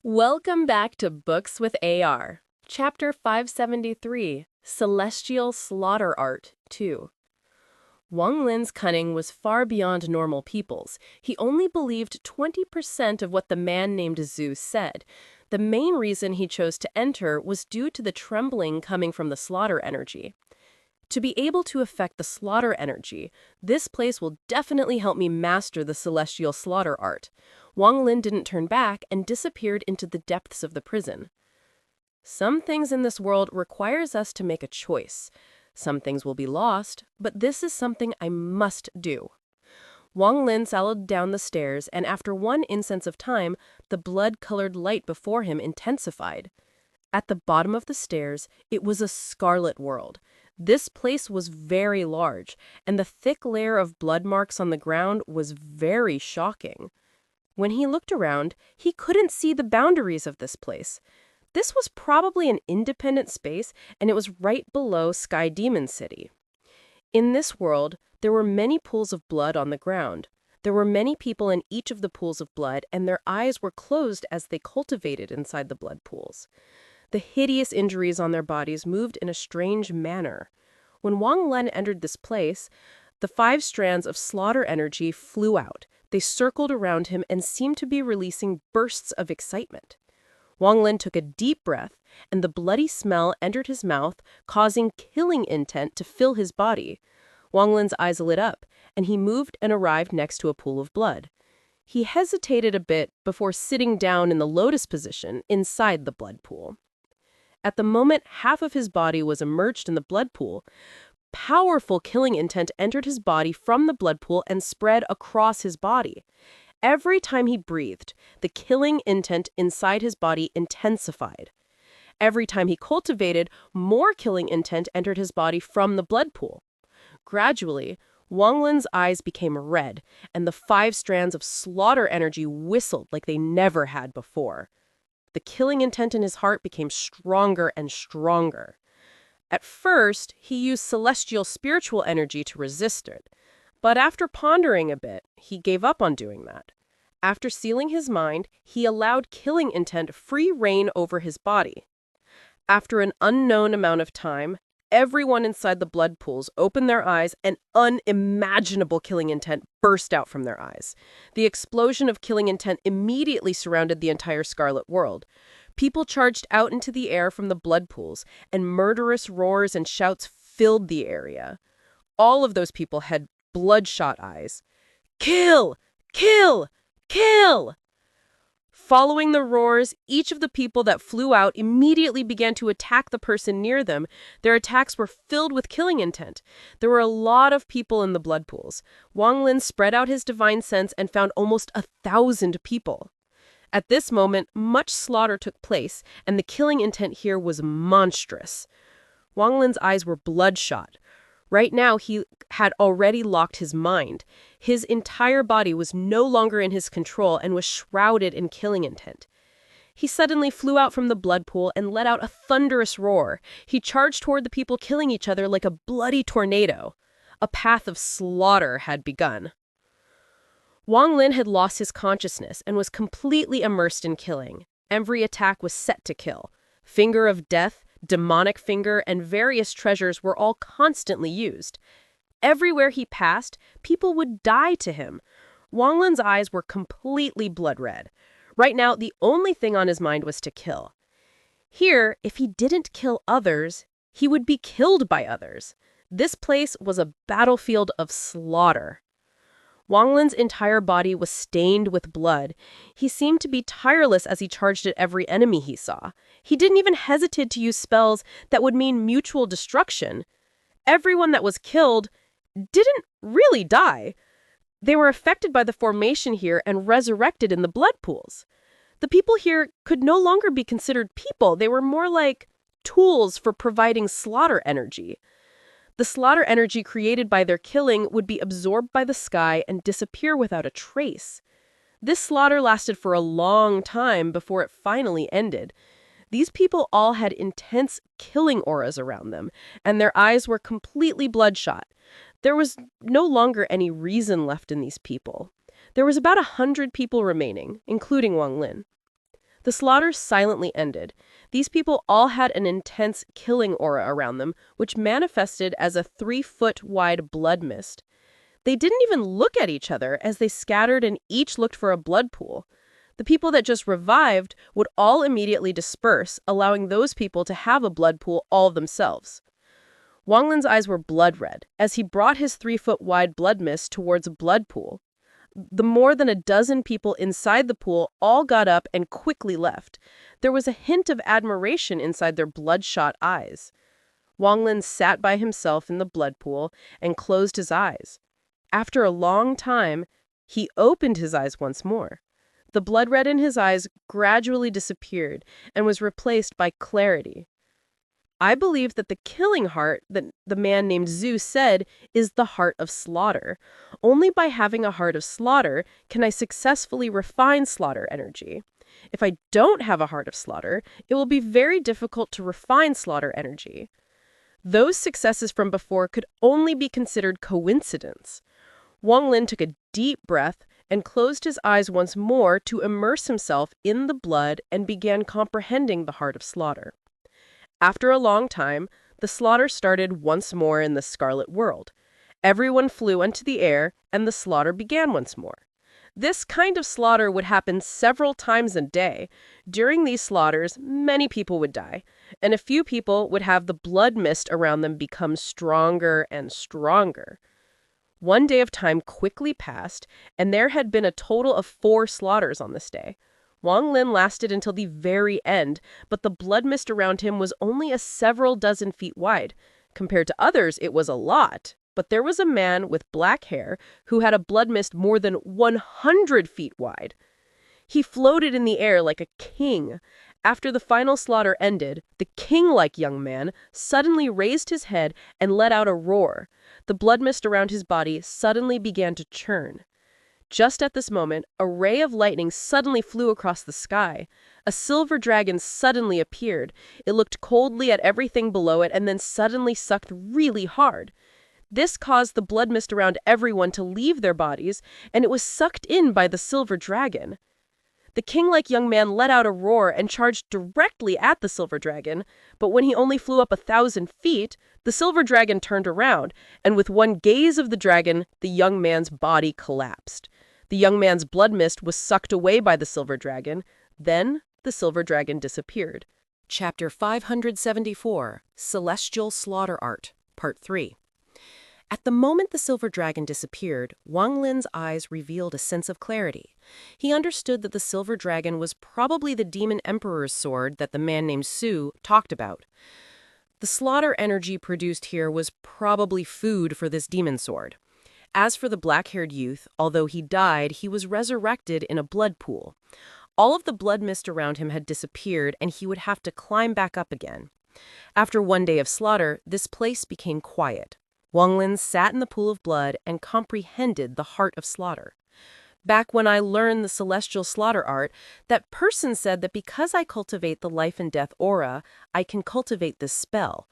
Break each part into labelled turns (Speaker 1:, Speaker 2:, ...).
Speaker 1: Welcome back to Books with AR, Chapter 573, Celestial Slaughter Art 2. Wang Lin's cunning was far beyond normal people's. He only believed 20% of what the man named Zhu said. The main reason he chose to enter was due to the trembling coming from the slaughter energy. To be able to affect the slaughter energy, this place will definitely help me master the celestial slaughter art. Wang Lin didn't turn back and disappeared into the depths of the prison. Some things in this world requires us to make a choice. Some things will be lost, but this is something I must do. Wang Lin sailed down the stairs, and after one instance of time, the blood-colored light before him intensified. At the bottom of the stairs, it was a scarlet world. This place was very large, and the thick layer of blood marks on the ground was very shocking. When he looked around, he couldn't see the boundaries of this place. This was probably an independent space, and it was right below Sky Demon City. In this world, there were many pools of blood on the ground. There were many people in each of the pools of blood, and their eyes were closed as they cultivated inside the blood pools. The hideous injuries on their bodies moved in a strange manner. When Wang Lin entered this place, the 5 strands of slaughter energy flew out. They circled around him and seemed to be releasing bursts of excitement. Wang Lin took a deep breath, and the bloody smell entered his mouth, causing killing intent to fill his body. Wang Lin's eyes lit up, and he moved and arrived next to a pool of blood. He hesitated a bit before sitting down in the lotus position inside the blood pool. At the moment half of his body was immersed in the blood pool, powerful killing intent entered his body from the blood pool and spread across his body. Every time he breathed, the killing intent inside his body intensified. Every time he cultivated, more killing intent entered his body from the blood pool. Gradually, Wang Lin's eyes became red, and the 5 strands of slaughter energy whistled like they never had before. The killing intent in his heart became stronger and stronger. At first, he used celestial spiritual energy to resist it. But after pondering a bit, he gave up on doing that. After sealing his mind, he allowed killing intent free rein over his body. After an unknown amount of time, everyone inside the blood pools opened their eyes and unimaginable killing intent burst out from their eyes. The explosion of killing intent immediately surrounded the entire Scarlet world. People charged out into the air from the blood pools, and murderous roars and shouts filled the area. All of those people had bloodshot eyes. Kill! Kill! Kill! Following the roars, each of the people that flew out immediately began to attack the person near them. Their attacks were filled with killing intent. There were a lot of people in the blood pools. Wang Lin spread out his divine sense and found almost 1,000 people. At this moment, much slaughter took place, and the killing intent here was monstrous. Wang Lin's eyes were bloodshot. Right now, he had already locked his mind. His entire body was no longer in his control and was shrouded in killing intent. He suddenly flew out from the blood pool and let out a thunderous roar. He charged toward the people killing each other like a bloody tornado. A path of slaughter had begun. Wang Lin had lost his consciousness and was completely immersed in killing. Every attack was set to kill. Finger of death, demonic finger, and various treasures were all constantly used. Everywhere he passed, people would die to him. Wang Lin's eyes were completely blood red. Right now, the only thing on his mind was to kill. Here, if he didn't kill others, he would be killed by others. This place was a battlefield of slaughter. Wang Lin's entire body was stained with blood. He seemed to be tireless as he charged at every enemy he saw. He didn't even hesitate to use spells that would mean mutual destruction. Everyone that was killed didn't really die. They were affected by the formation here and resurrected in the blood pools. The people here could no longer be considered people. They were more like tools for providing slaughter energy. The slaughter energy created by their killing would be absorbed by the sky and disappear without a trace. This slaughter lasted for a long time before it finally ended. These people all had intense killing auras around them, and their eyes were completely bloodshot. There was no longer any reason left in these people. There was about 100 people remaining, including Wang Lin. The slaughters silently ended. These people all had an intense killing aura around them, which manifested as a 3-foot wide blood mist. They didn't even look at each other as they scattered and each looked for a blood pool. The people that just revived would all immediately disperse, allowing those people to have a blood pool all themselves. Wang Lin's eyes were blood red as he brought his 3-foot wide blood mist towards a blood pool. The more than a dozen people inside the pool all got up and quickly left. There was a hint of admiration inside their bloodshot eyes. Wang Lin sat by himself in the blood pool and closed his eyes. After a long time, he opened his eyes once more. The blood red in his eyes gradually disappeared and was replaced by clarity. I believe that the killing heart that the man named Zhu said is the heart of slaughter. Only by having a heart of slaughter can I successfully refine slaughter energy. If I don't have a heart of slaughter, it will be very difficult to refine slaughter energy. Those successes from before could only be considered coincidence. Wang Lin took a deep breath and closed his eyes once more to immerse himself in the blood and began comprehending the heart of slaughter. After a long time, the slaughter started once more in the Scarlet World. Everyone flew into the air, and the slaughter began once more. This kind of slaughter would happen several times a day. During these slaughters, many people would die, and a few people would have the blood mist around them become stronger and stronger. One day of time quickly passed, and there had been a total of 4 slaughters on this day. Wang Lin lasted until the very end, but the blood mist around him was only a several dozen feet wide. Compared to others, it was a lot. But there was a man with black hair who had a blood mist more than 100 feet wide. He floated in the air like a king. After the final slaughter ended, the king-like young man suddenly raised his head and let out a roar. The blood mist around his body suddenly began to churn. Just at this moment, a ray of lightning suddenly flew across the sky. A silver dragon suddenly appeared. It looked coldly at everything below it and then suddenly sucked really hard. This caused the blood mist around everyone to leave their bodies, and it was sucked in by the silver dragon. The king-like young man let out a roar and charged directly at the silver dragon, but when he only flew up 1,000 feet, the silver dragon turned around, and with one gaze of the dragon, the young man's body collapsed. The young man's blood mist was sucked away by the silver dragon. Then the silver dragon disappeared. Chapter 574, Celestial Slaughter Art, Part 3. At the moment the silver dragon disappeared, Wang Lin's eyes revealed a sense of clarity. He understood that the silver dragon was probably the demon emperor's sword that the man named Su talked about. The slaughter energy produced here was probably food for this demon sword. As for the black-haired youth, although he died, he was resurrected in a blood pool. All of the blood mist around him had disappeared, and he would have to climb back up again. After one day of slaughter, this place became quiet. Wang Lin sat in the pool of blood and comprehended the heart of slaughter. Back when I learned the celestial slaughter art, that person said that because I cultivate the life and death aura, I can cultivate this spell.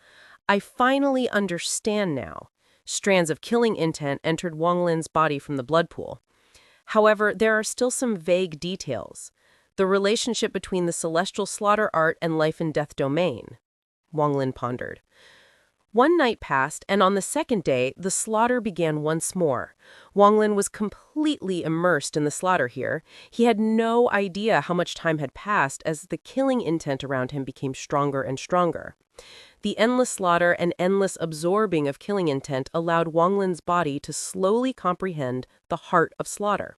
Speaker 1: I finally understand now. Strands of killing intent entered Wang Lin's body from the blood pool. However, there are still some vague details. The relationship between the celestial slaughter art and life and death domain. Wang Lin pondered. One night passed, and on the second day, the slaughter began once more. Wang Lin was completely immersed in the slaughter here. He had no idea how much time had passed as the killing intent around him became stronger and stronger. The endless slaughter and endless absorbing of killing intent allowed Wang Lin's body to slowly comprehend the heart of slaughter.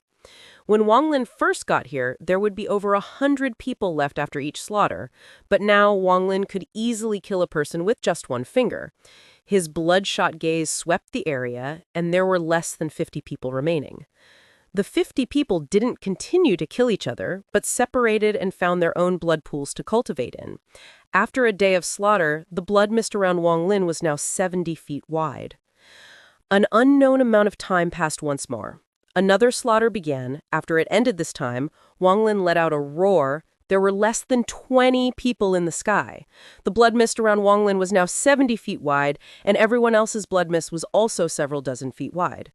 Speaker 1: When Wang Lin first got here, there would be over 100 people left after each slaughter, but now Wang Lin could easily kill a person with just one finger. His bloodshot gaze swept the area, and there were less than 50 people remaining. The 50 people didn't continue to kill each other, but separated and found their own blood pools to cultivate in. After a day of slaughter, the blood mist around Wang Lin was now 70 feet wide. An unknown amount of time passed once more. Another slaughter began. After it ended this time, Wang Lin let out a roar. There were less than 20 people in the sky. The blood mist around Wang Lin was now 70 feet wide, and everyone else's blood mist was also several dozen feet wide.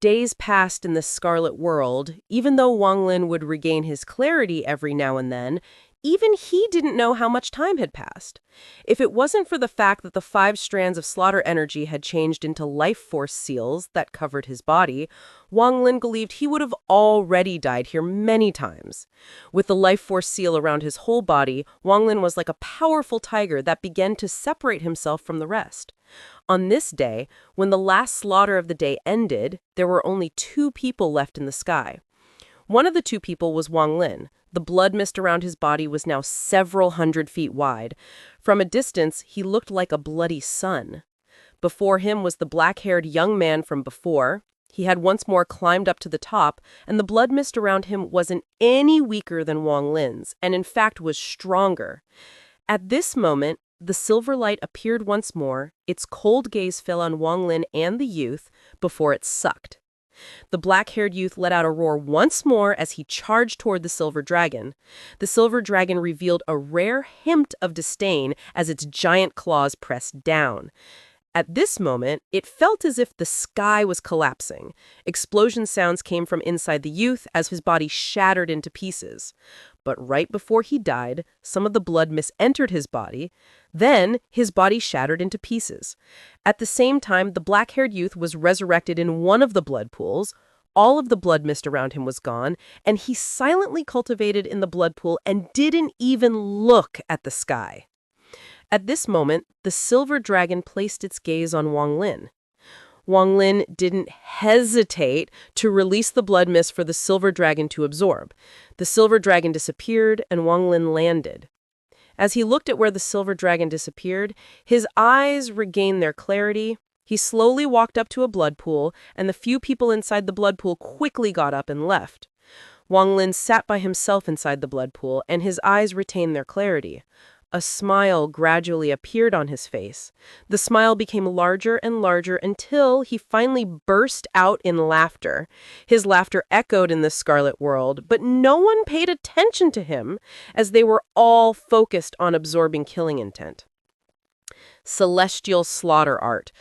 Speaker 1: Days passed in the Scarlet World. Even though Wang Lin would regain his clarity every now and then, even he didn't know how much time had passed. If it wasn't for the fact that the 5 strands of slaughter energy had changed into life force seals that covered his body, Wang Lin believed he would have already died here many times. With the life force seal around his whole body, Wang Lin was like a powerful tiger that began to separate himself from the rest. On this day, when the last slaughter of the day ended, there were only 2 people left in the sky. One of the 2 people was Wang Lin. The blood mist around his body was now several hundred feet wide. From a distance, he looked like a bloody sun. Before him was the black-haired young man from before. He had once more climbed up to the top, and the blood mist around him wasn't any weaker than Wang Lin's, and in fact was stronger. At this moment, the silver light appeared once more. Its cold gaze fell on Wang Lin and the youth before it sucked. The black-haired youth let out a roar once more as he charged toward the silver dragon. The silver dragon revealed a rare hint of disdain as its giant claws pressed down. At this moment, it felt as if the sky was collapsing. Explosion sounds came from inside the youth as his body shattered into pieces. But right before he died, some of the blood mist entered his body. Then, his body shattered into pieces. At the same time, the black-haired youth was resurrected in one of the blood pools. All of the blood mist around him was gone, and he silently cultivated in the blood pool and didn't even look at the sky. At this moment, the silver dragon placed its gaze on Wang Lin. Wang Lin didn't hesitate to release the blood mist for the silver dragon to absorb. The silver dragon disappeared, and Wang Lin landed. As he looked at where the silver dragon disappeared, his eyes regained their clarity. He slowly walked up to a blood pool, and the few people inside the blood pool quickly got up and left. Wang Lin sat by himself inside the blood pool, and his eyes retained their clarity. A smile gradually appeared on his face. The smile became larger and larger until he finally burst out in laughter. His laughter echoed in the Scarlet World, but no one paid attention to him as they were all focused on absorbing killing intent. Celestial slaughter art.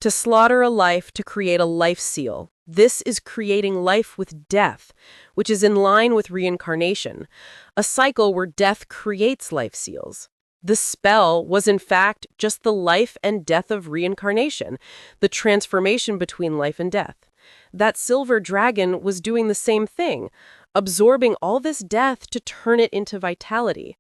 Speaker 1: To slaughter a life to create a life seal. This is creating life with death, which is in line with reincarnation, a cycle where death creates life seals. The spell was, in fact, just the life and death of reincarnation, the transformation between life and death. That silver dragon was doing the same thing, absorbing all this death to turn it into vitality.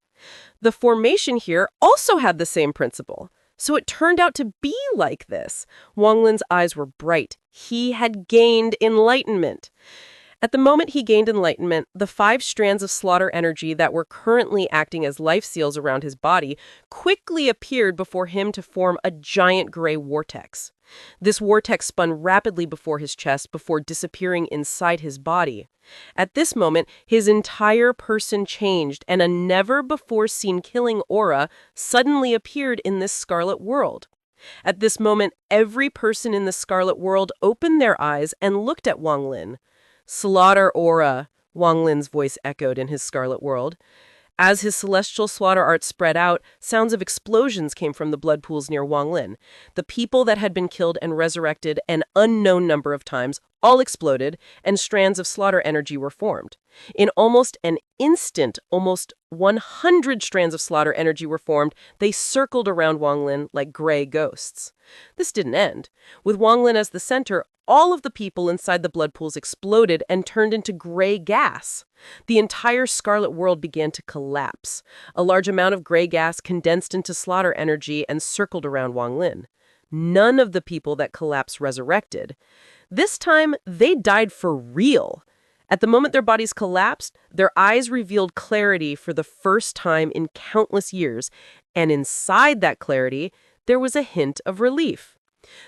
Speaker 1: The formation here also had the same principle. So it turned out to be like this. Wang Lin's eyes were bright. He had gained enlightenment. At the moment he gained enlightenment, the 5 strands of slaughter energy that were currently acting as life seals around his body quickly appeared before him to form a giant gray vortex. This vortex spun rapidly before his chest before disappearing inside his body. At this moment, his entire person changed, and a never-before-seen killing aura suddenly appeared in this Scarlet World. At this moment, every person in the Scarlet World opened their eyes and looked at Wang Lin. Slaughter aura, Wang Lin's voice echoed in his Scarlet World. As his celestial slaughter art spread out, sounds of explosions came from the blood pools near Wang Lin. The people that had been killed and resurrected an unknown number of times all exploded, and strands of slaughter energy were formed. In almost an instant, almost 100 strands of slaughter energy were formed. They circled around Wang Lin like gray ghosts. This didn't end. With Wang Lin as the center, all of the people inside the blood pools exploded and turned into gray gas. The entire Scarlet World began to collapse. A large amount of gray gas condensed into slaughter energy and circled around Wang Lin. None of the people that collapsed resurrected. This time, they died for real. At the moment their bodies collapsed, their eyes revealed clarity for the first time in countless years, and inside that clarity, there was a hint of relief.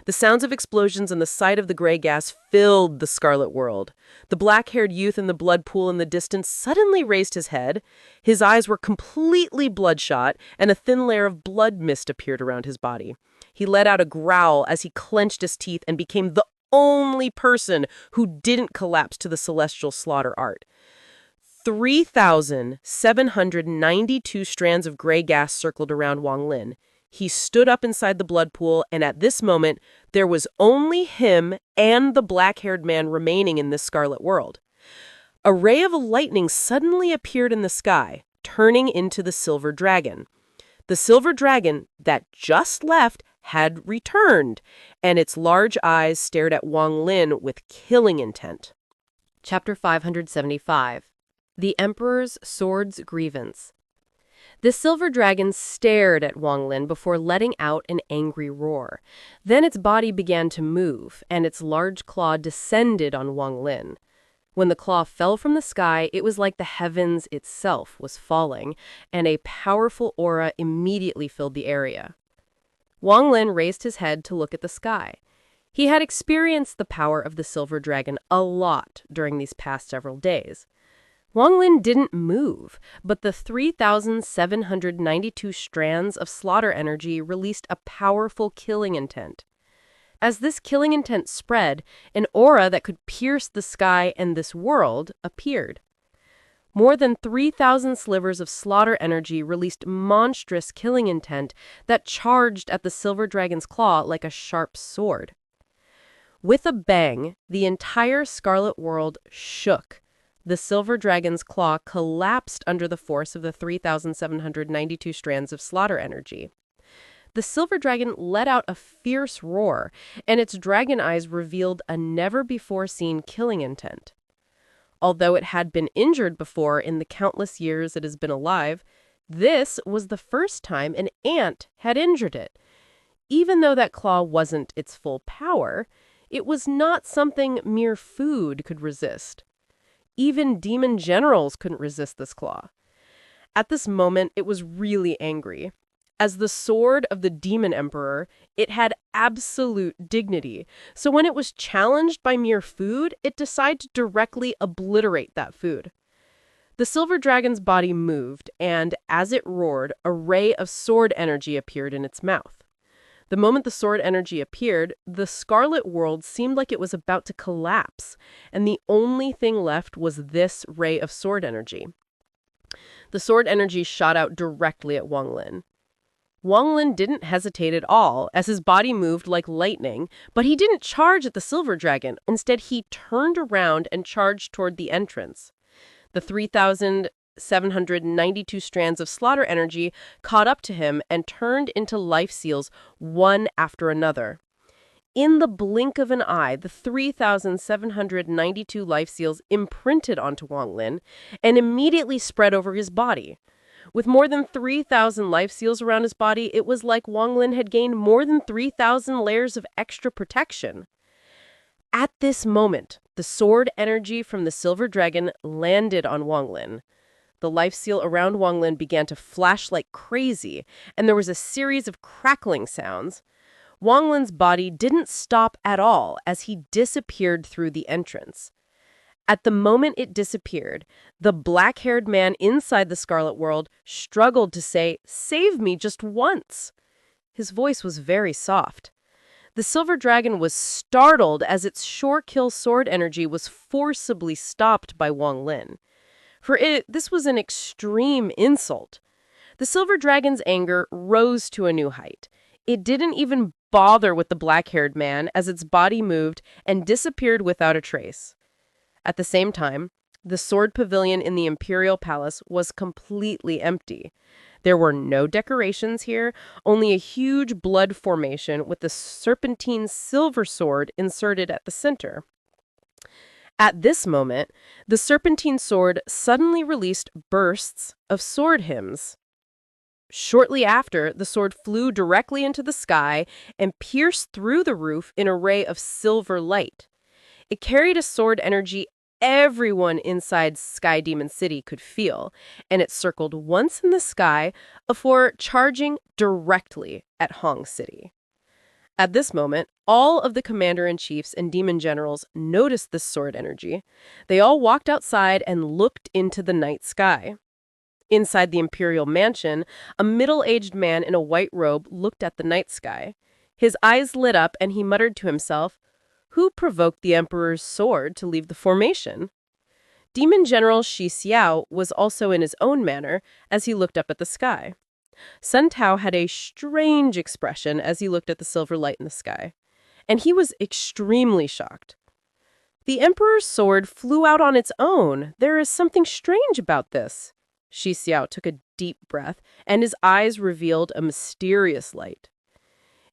Speaker 1: The sounds of explosions and the sight of the gray gas filled the Scarlet World. The black-haired youth in the blood pool in the distance suddenly raised his head. His eyes were completely bloodshot, and a thin layer of blood mist appeared around his body. He let out a growl as he clenched his teeth and became the only person who didn't collapse to the celestial slaughter art. 3,792 strands of gray gas circled around Wang Lin.
Speaker 2: He stood up inside the blood pool, and at this moment, there was only him and the black-haired man remaining in this scarlet world. A ray of lightning suddenly appeared in the sky, turning into the silver dragon. The silver dragon that just left had returned, and its large eyes stared at Wang Lin with killing intent.
Speaker 1: Chapter 575. The Emperor's Sword's Grievance. The silver dragon stared at Wang Lin before letting out an angry roar. Then its body began to move, and its large claw descended on Wang Lin. When the claw fell from the sky, it was like the heavens itself was falling, and a powerful aura immediately filled the area. Wang Lin raised his head to look at the sky. He had experienced the power of the silver dragon a lot during these past several days. Wang Lin didn't move, but the 3,792 strands of slaughter energy released a powerful killing intent. As this killing intent spread, an aura that could pierce the sky and this world appeared. More than 3,000 slivers of slaughter energy released monstrous killing intent that charged at the silver dragon's claw like a sharp sword. With a bang, the entire scarlet world shook. The silver dragon's claw collapsed under the force of the 3,792 strands of slaughter energy. The silver dragon let out a fierce roar, and its dragon eyes revealed a never-before-seen killing intent. Although it had been injured before in the countless years it has been alive, this was the first time an ant had injured it. Even though that claw wasn't its full power, it was not something mere food could resist. Even demon generals couldn't resist this claw. At this moment, it was really angry. As the sword of the demon emperor, it had absolute dignity. So when it was challenged by mere food, it decided to directly obliterate that food. The silver dragon's body moved, and as it roared, a ray of sword energy appeared in its mouth. The moment the sword energy appeared, the scarlet world seemed like it was about to collapse, and the only thing left was this ray of sword energy. The sword energy shot out directly at Wang Lin. Wang Lin didn't hesitate at all, as his body moved like lightning, but he didn't charge at the silver dragon. Instead, he turned around and charged toward the entrance. The 3,792 strands of slaughter energy caught up to him and turned into life seals one after another. In the blink of an eye, the 3,792 life seals imprinted onto Wang Lin and immediately spread over his body. With more than 3,000 life seals around his body, it was like Wang Lin had gained more than 3,000 layers of extra protection. At this moment, the sword energy from the silver dragon landed on Wang Lin. The life seal around Wang Lin began to flash like crazy, and there was a series of crackling sounds. Wang Lin's body didn't stop at all as he disappeared through the entrance. At the moment it disappeared, the black-haired man inside the Scarlet World struggled to say, "Save me just once." His voice was very soft. The silver dragon was startled as its short-kill sword energy was forcibly stopped by Wang Lin. This was an extreme insult. The silver dragon's anger rose to a new height. It didn't even bother with the black-haired man as its body moved and disappeared without a trace. At the same time, the sword pavilion in the Imperial Palace was completely empty. There were no decorations here, only a huge blood formation with the serpentine silver sword inserted at the center. At this moment, the serpentine sword suddenly released bursts of sword hymns. Shortly after, the sword flew directly into the sky and pierced through the roof in a ray of silver light. It carried a sword energy everyone inside Sky Demon City could feel, and it circled once in the sky before charging directly at Hong City. At this moment, all of the commander-in-chiefs and demon generals noticed this sword energy. They all walked outside and looked into the night sky. Inside the imperial mansion, a middle-aged man in a white robe looked at the night sky. His eyes lit up and he muttered to himself, "Who provoked the emperor's sword to leave the formation?" Demon General Xianxia was also in his own manner as he looked up at the sky.
Speaker 2: Sun Tao had a strange expression as he looked at the silver light in the sky, and he was extremely shocked. The Emperor's sword flew out on its own. There is something strange about this. Xiao took a deep breath, and his eyes revealed a mysterious light.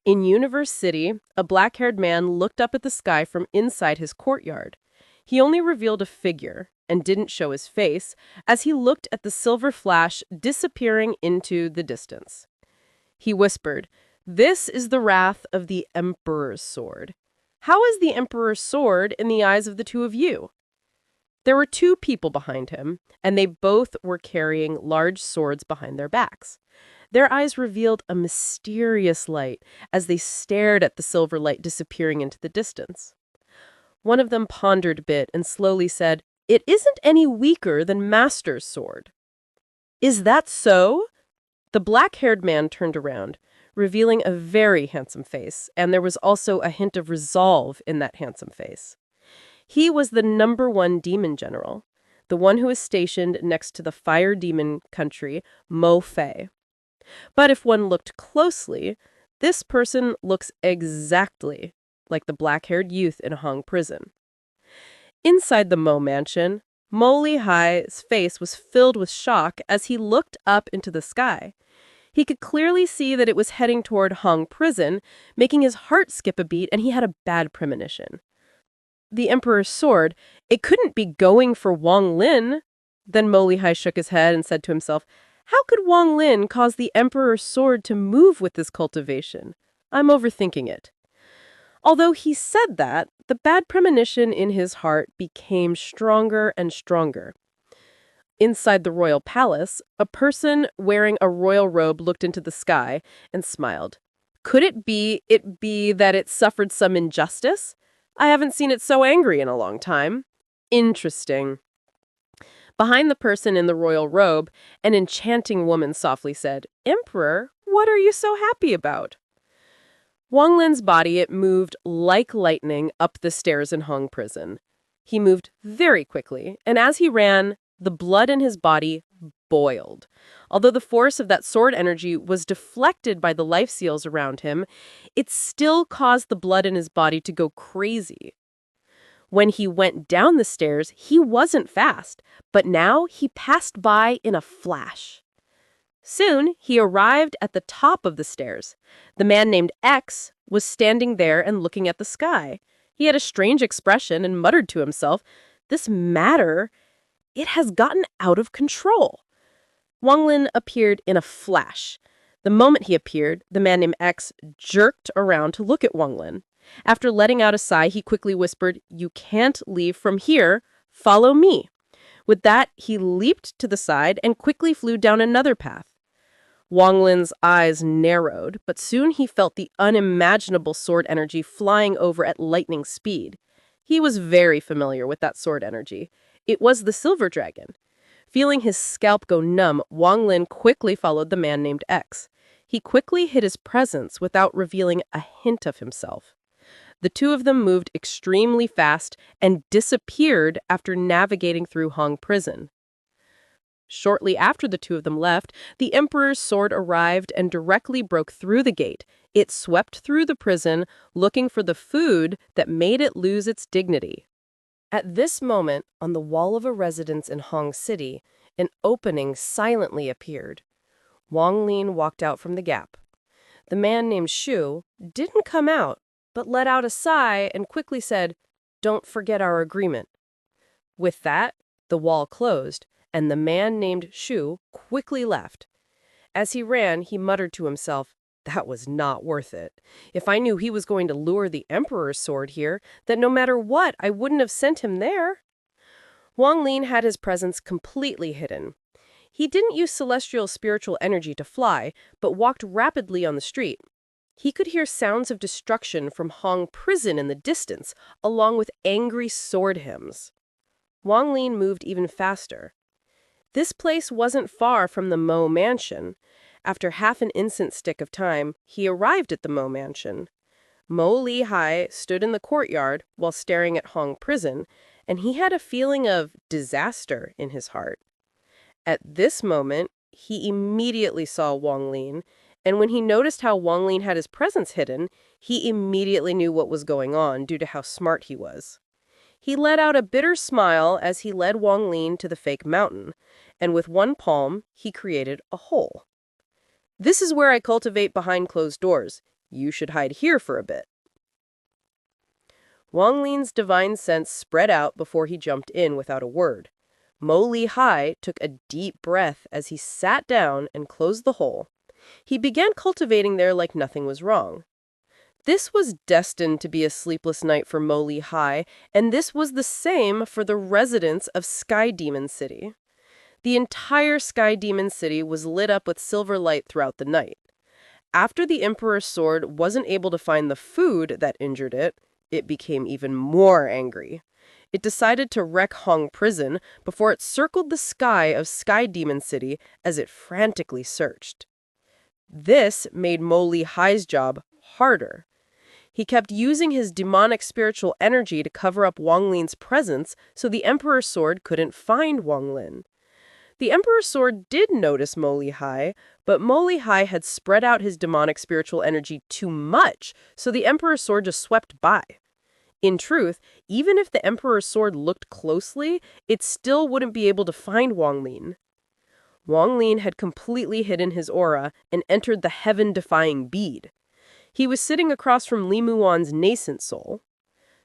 Speaker 2: In Universe City, a black-haired man looked up at the sky from inside his courtyard. He only revealed a figure and didn't show his face as he looked at the silver flash disappearing into the distance. He whispered, "This is the wrath of the Emperor's sword. How is the Emperor's sword in the eyes of the two of you?" There were two people behind him, and they both were carrying large swords behind their backs. Their eyes revealed a mysterious light as they stared at the silver light disappearing into the distance. One of them pondered a bit and slowly said, "It isn't any weaker than Master's sword." "Is that so?" The black-haired man turned around, revealing a very handsome face, and there was also a hint of resolve in that handsome face. He was the #1 demon general, the one who is stationed next to the fire demon country, Mo Fei. But if one looked closely, this person looks exactly like the black-haired youth in Hong Prison. Inside the Mo mansion, Mo Lihai's face was filled with shock as he looked up into the sky. He could clearly see that it was heading toward Hong Prison, making his heart skip a beat, and he had a bad premonition. The Emperor's sword, it couldn't be going for Wang Lin. Then Mo Lihai shook his head and said to himself, "How could Wang Lin cause the Emperor's sword to move with this cultivation? I'm overthinking it." Although he said that, the bad premonition in his heart became stronger and stronger. Inside the royal palace, a person wearing a royal robe looked into the sky and smiled. Could it be that it suffered some injustice? I haven't seen it so angry in a long time. Interesting. Behind the person in the royal robe, an enchanting woman softly said, "Emperor, what are you so happy about?" Wang Lin's body, it moved like lightning up the stairs in Hong Prison. He moved very quickly, and as he ran, the blood in his body boiled. Although the force of that sword energy was deflected by the life seals around him, it still caused the blood in his body to go crazy. When he went down the stairs, he wasn't fast, but now he passed by in a flash. Soon, he arrived at the top of the stairs. The man named X was standing there and looking at the sky. He had a strange expression and muttered to himself, "This matter, it has gotten out of control." Wang Lin appeared in a flash. The moment he appeared, the man named X jerked around to look at Wang Lin. After letting out a sigh, he quickly whispered, "You can't leave from here. Follow me." With that, he leaped to the side and quickly flew down another path. Wang Lin's eyes narrowed, but soon he felt the unimaginable sword energy flying over at lightning speed. He was very familiar with that sword energy. It was the silver dragon. Feeling his scalp go numb, Wang Lin quickly followed the man named X. He quickly hid his presence without revealing a hint of himself. The two of them moved extremely fast and disappeared after navigating through Hong Prison. Shortly after the two of them left, the Emperor's sword arrived and directly broke through the gate. It swept through the prison, looking for the food that made it lose its dignity. At this moment, on the wall of a residence in Hong City, an opening silently appeared. Wang Lin walked out from the gap. The man named Shu didn't come out, but let out a sigh and quickly said, "Don't forget our agreement." With that, the wall closed, and the man named Shu quickly left. As he ran, he muttered to himself, "That was not worth it. If I knew he was going to lure the Emperor's sword here, then no matter what, I wouldn't have sent him there." Wang Lin had his presence completely hidden. He didn't use celestial spiritual energy to fly, but walked rapidly on the street. He could hear sounds of destruction from Hong Prison in the distance, along with angry sword hymns. Wang Lin moved even faster. This place wasn't far from the Mo mansion. After half an incense stick of time, he arrived at the Mo mansion. Mo Lihai stood in the courtyard while staring at Hong Prison, and he had a feeling of disaster in his heart. At this moment, he immediately saw Wang Lin, and when he noticed how Wang Lin had his presence hidden, he immediately knew what was going on due to how smart he was. He let out a bitter smile as he led Wang Lin to the fake mountain, and with one palm, he created a hole. "This is where I cultivate behind closed doors. You should hide here for a bit." Wang Lin's divine sense spread out before he jumped in without a word. Mo Li Hai took a deep breath as he sat down and closed the hole. He began cultivating there like nothing was wrong. This was destined to be a sleepless night for Mo Li Hai, and this was the same for the residents of Sky Demon City. The entire Sky Demon City was lit up with silver light throughout the night. After the Emperor's sword wasn't able to find the food that injured it, it became even more angry. It decided to wreck Hong Prison before it circled the sky of Sky Demon City as it frantically searched. This made Mo Li Hai's job harder. He kept using his demonic spiritual energy to cover up Wang Lin's presence so the Emperor's sword couldn't find Wang Lin. The Emperor's sword did notice Mo Li Hai, but Mo Li Hai had spread out his demonic spiritual energy too much, so the Emperor's sword just swept by. In truth, even if the Emperor's sword looked closely, it still wouldn't be able to find Wang Lin. Wang Lin had completely hidden his aura and entered the heaven-defying bead. He was sitting across from Li Muan's nascent soul.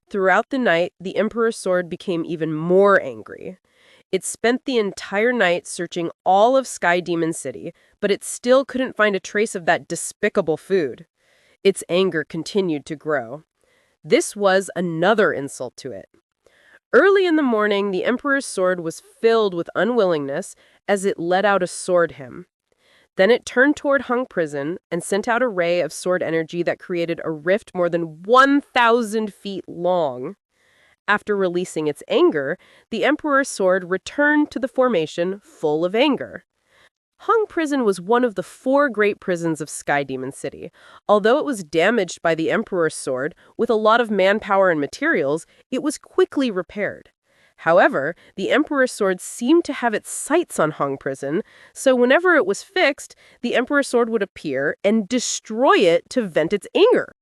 Speaker 2: Throughout the night, the Emperor's sword became even more angry. It spent the entire night searching all of Sky Demon City, but it still couldn't find a trace of that despicable food. Its anger continued to grow. This was another insult to it. Early in the morning, the Emperor's sword was filled with unwillingness as it let out a sword hymn. Then it turned toward Hung Prison and sent out a ray of sword energy that created a rift more than 1,000 feet long. After releasing its anger, the Emperor's sword returned to the formation full of anger. Hung Prison was one of the 4 great prisons of Sky Demon City. Although it was damaged by the Emperor's sword, with a lot of manpower and materials, it was quickly repaired. However, the Emperor's sword seemed to have its sights on Hung Prison, so whenever it was fixed, the Emperor's sword would appear and destroy it to vent its anger.